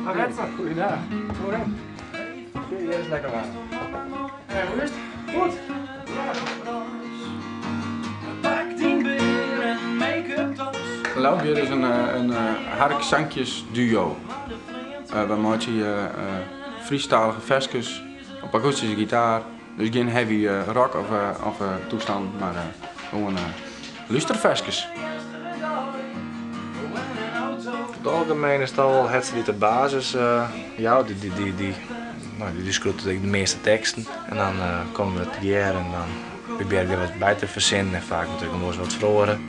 Goeiedag. Hoe is het? Hier is lekker aan. Hoe is het? Goed. Lauwbier is een hark-zangjes duo. We maken Friestalige versjes op akoestische gitaar. Dus geen heavy rock of toestand, maar gewoon luisterversjes. In het algemeen is het al het die de basis, die schrijft de meeste teksten. En dan komen we het hier en dan proberen we wat bij te verzinnen en vaak natuurlijk nog eens wat verloren.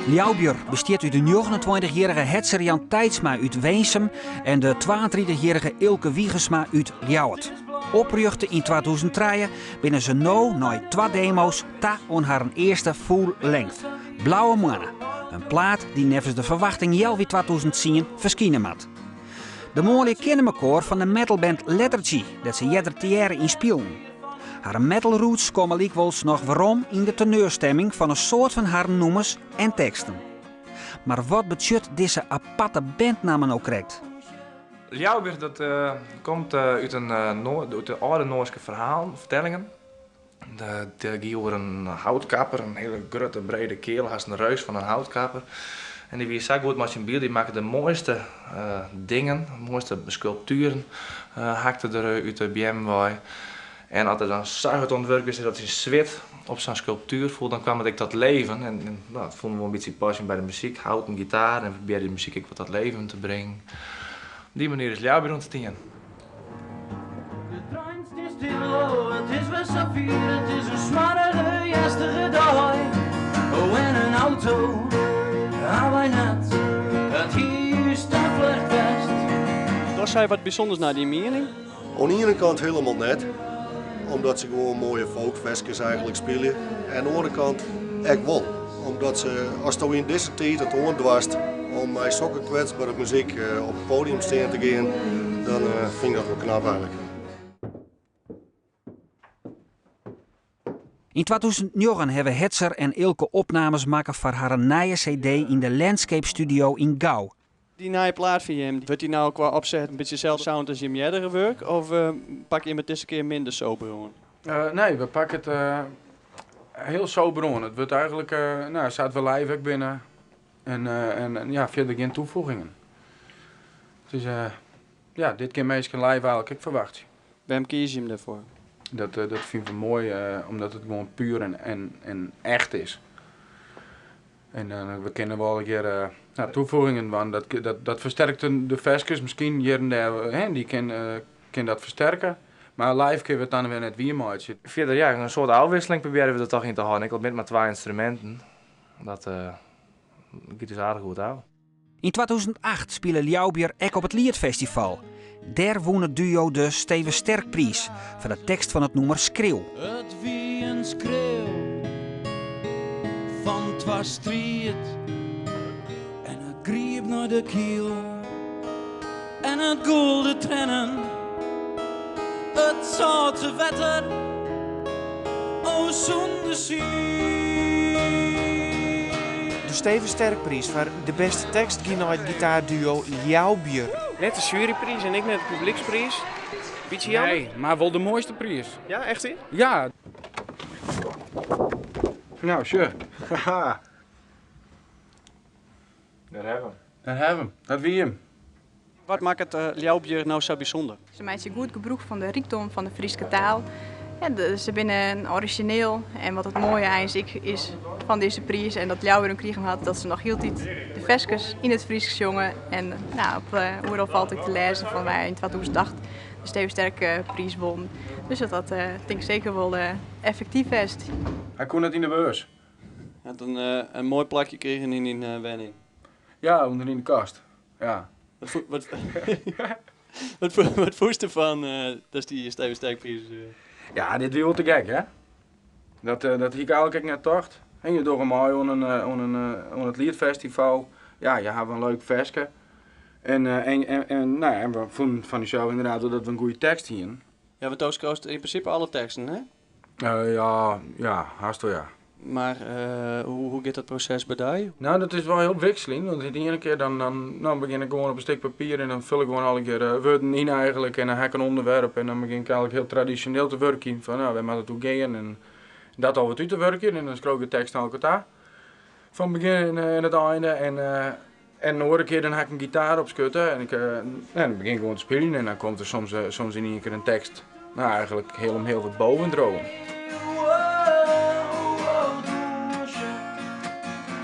Ljouwbier bestaat uit de 29-jarige Hetzer Jan Tijdsma uit Weensum en de 32-jarige Ilke Wiegersma uit Ljouwert. Oprichten in 2003 binnen ze na 2 demo's on haar eerste full length. Blauwe Mannen, een plaat die nevens de verwachting jou weer 2010 verschijnen had. De mooie kennen elkaar van de metalband Lethargy, dat ze jaren in spelen. Haar metal roots komen likwijls nog waarom in de teneurstemming van een soort van haar noemers en teksten. Maar wat betekent deze aparte bandnamen ook correct? Ljouwbier dat komt uit de oude Noorse vertellingen. De ging over een houtkapper, een hele grote brede kerel, als een reus van een houtkapper. En die was zo goed met zijn biel, die maakte de mooiste dingen, de mooiste sculpturen, haakte er uit de BMW. En als er dan zag het ontwerp is dat hij zwit op zijn sculptuur voelt, dan kwam het tot leven. En dat vonden we een beetje passie bij de muziek, hout en gitaar en probeerde de muziek wat tot leven te brengen. Op die manier is Ljouwbier ontstaan. Het is stil, het is weer zo vuur, het is een smarrige yesterday. Oh, en een auto, gaan wij net, het hier staat vast. Was zij wat bijzonders naar die mening? Aan de ene kant helemaal net, omdat ze gewoon mooie folkfestjes eigenlijk spelen. En aan de andere kant echt wel, omdat ze, als je in deze tijd het oordwast om met zulke kwetsbare muziek op het podium staan te gaan, dan vind ik dat wel knap eigenlijk. In 2009 hebben Hetzer en Ilke opnames maken voor haar nieuwe cd in de Landscape Studio in Gouw. Die nieuwe plaat van je, wordt die nou qua opzet een beetje dezelfde sound als je meerdere werk? Of pak je hem het deze keer minder sober aan? Nee, we pakken het heel sober aan. Het wordt eigenlijk, er staat wel live ook binnen en ja, verder geen toevoegingen. Dus ja, dit keer meestal live eigenlijk, ik verwacht. Waarom kies je hem daarvoor? Dat vinden we mooi, omdat het gewoon puur en echt is. En we kennen wel een keer toevoegingen van, dat versterkt de versjes misschien hier en daar, die kan dat versterken. Maar live kunnen we het dan weer net weer maken. Verder ja, een soort afwisseling proberen we er toch in te houden. Ik had met 2 instrumenten. Dat giet dus aardig goed uit. In 2008 speelde Ljouwbier ook op het Liedfestival. Daar won het duo de Steven Sterkprijs voor de tekst van het nummer Schreeuw. Het wie een schreeuw van 'twa strijd en het griep naar de kiel en het goelde trennen, het zoute wetter, o zonder zee. De Steven Sterkprijs voor de beste tekst ging naar het gitaarduo Ljouwbier. Net de juryprijs en ik net de publieksprijs. Beetje jammer? Nee, maar wel de mooiste prijs. Ja, echt hè? Ja. Nou, sure. Haha. Daar hebben we. Daar hebben we hem. Dat wie hem. Wat maakt het Ljouwbier nou zo bijzonder? Ze maken goed gebruik van de rijkdom van de Friese taal. Ja, ze zijn origineel en wat het mooie eigenlijk is van deze prijs en dat Ljouwbier een kriegen had, dat ze nog heel tijd de versjes in het Fries zongen. En nou, op Oerol valt ik te lezen van wij in 2008 de Steven Sterk prijs won. Dus dat denk ik zeker wel effectief is. Hij kon het in de beurs. Hij had een mooi plakje kregen in die wenning. Ja, onder in de kast. Ja. Wat Wat voest ervan dat die Steven Sterkprijs... Ja, dit wil te gek, hè? Dat hier eigenlijk net tocht. En je door een mooi aan het Liedfestival. Ja, je hebt een leuk versje. En we vonden van jezelf inderdaad dat we een goede tekst hier. Ja, want Toos kroost in principe alle teksten, hè? Ja, haast wel ja. Maar hoe gaat dat proces bij jou? Nou, dat is wel heel wisseling. Want de ene keer dan begin ik gewoon op een stuk papier en dan vul ik gewoon alle keer woorden in eigenlijk. En dan heb ik een onderwerp en dan begin ik eigenlijk heel traditioneel te werken. Van nou, wij moeten toe gaan en dat al wat uit te werken. En dan schrijf ik de tekst aan elkaar. Van begin en het einde. En de andere keer dan heb ik een gitaar op schutten en dan begin ik gewoon te spelen. En dan komt er soms in één keer een tekst. Nou, eigenlijk heel wat boven dromen.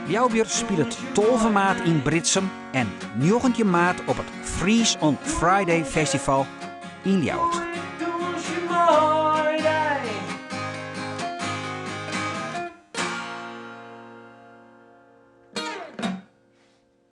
Ljouwbjör speelt 12 maart in Britsum en 19 maart op het Freeze on Friday Festival in Ljouwert.